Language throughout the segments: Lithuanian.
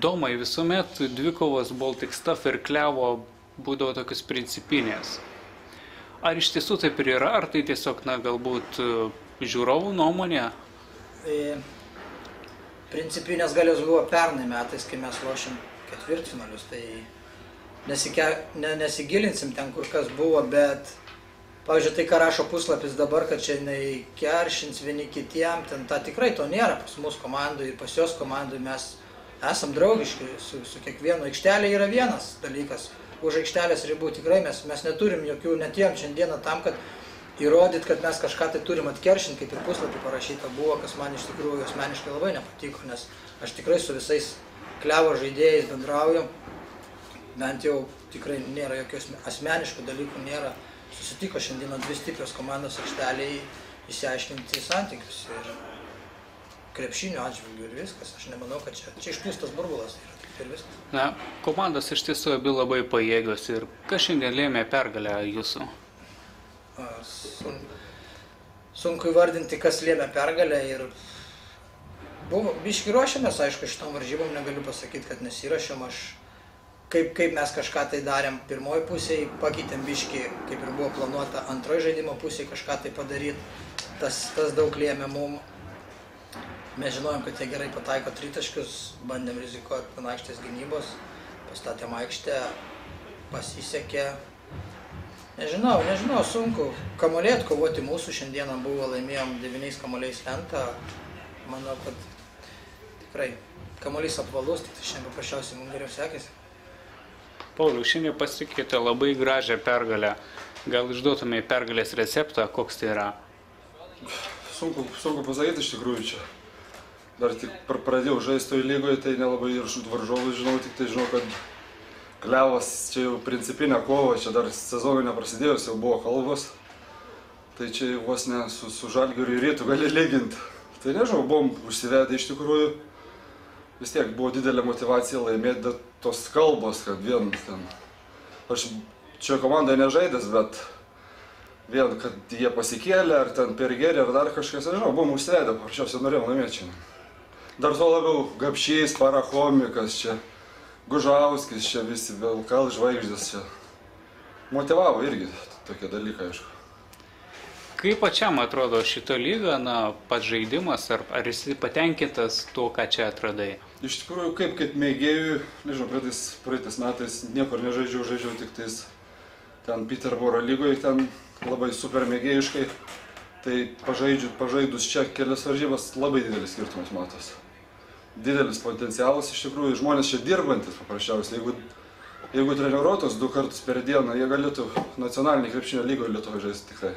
Tomai, visuomet dvikovos Baltic Stuff ir Klevo būdavo tokios principinės. Ar iš tiesų taip ir yra, ar tai tiesiog, galbūt žiūrovų nuomonė? Principinės galios buvo pernai metais, kai mes lošėm ketvirtfinalius, tai nesigilinsim ten, kur kas buvo, bet, pavyzdžiui, tai, ką rašo puslapis dabar, kad čia keršins vieni kitiem, ten tikrai to nėra pas mūsų komandai ir pas jos komandai, mes esam draugiški, su kiekvienu. Aikštelė yra vienas dalykas, už aikštelės ribų tikrai mes neturim jokių, netėjom šiandieną tam, kad įrodyt, kad mes kažką tai turim atkeršinti, kaip ir puslapį parašyta buvo, kas man iš tikrųjų asmeniškai labai nepatiko, nes aš tikrai su visais Klevo žaidėjais bendrauju, bent jau tikrai nėra jokių asmeniškų dalykų, nėra. Susitiko šiandieną dvi stiprios komandos aikšteliai išsiaiškinti santykius ir krepšinio atžvilgių ir viskas. Aš nemanau, kad čia išpūstas burbulas yra ir viskas. Komandos iš tiesų abi labai pajėgios ir kas šiandien lėmė pergalę jūsų? Sunku įvardinti, kas lėmė pergalę ir biški ruošiamės, aišku, šitom varžybom negaliu pasakyti, kad nesirašėm. Kaip mes kažką tai darėm pirmoji pusėje, pakeitėm biški, kaip ir buvo planuota antroji žaidimo pusėje kažką tai padaryti. Tas daug lėmė mum. Mes žinojom, kad jie gerai pataiko tritaškius, bandėm rizikuoti ant aikštės gynybos, pastatėm aikštę, pasisekė. Nežinau, sunku. Kamuoliai atkovoti mūsų šiandieną buvo, laimėjom 9 kamuoliais lentą. Manau, kad tikrai kamuolys apvalus, tik šiandien paprasčiausiai mums geriau sekėsi. Pauliau, šiandien pasiekėte labai gražią pergalę. Gal išduotumėte pergalės receptą, koks tai yra? Sunku pasakyti iš tikrųjų čia. Dar tik pradėjau žaisti toj lygoje, tai nelabai ir varžovus žinau, tik tai žinau, kad Klevas čia jau principinė kova, čia dar sezonui neprasidėjus, jau buvo kalbos. Tai čia vos ne su Žalgiriu ir Rytu gali lyginti. Tai nežinau, buvom užsivedę iš tikrųjų. Vis tiek buvo didelė motyvacija laimėti, bet tos kalbos, kad vien ten... Aš čia komandoje nežaidęs, bet vien, kad jie pasikėlė, ar ten per gerį, ar dar kažkas, nežinau, buvom užsivedę, paprasčiausiai norėjom laimėti čia. Dar to labiau Gapšys, Parachomikas čia. Gužauskis čia visi, Velkal žvaigždės čia. Motyvavo irgi tokie dalykai, aišku. Kaip pačiam atrodo šito lyga, pats žaidimas, ar esi patenkintas tuo, ką čia atradai? Iš tikrųjų, kaip mėgėjui, nežinau, praeitais metais niekur žaidžiau tik tais ten Peterboro lygoje, ten labai super mėgėjiškai. Tai pažaidus čia kelias varžybas labai didelis skirtumas matos. Didelis potencialas iš tikrųjų, žmonės čia dirbantis paprasčiausiai. Jeigu treniruotos 2 kartus per dieną, jie galėtų nacionalinį krepšinio lygoje Lietuvoje žaisti tikrai.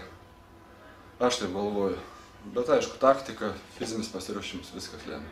Aš taip galvoju. Bet aišku, taktika, fizinis pasiruošimas, viskas lėmė.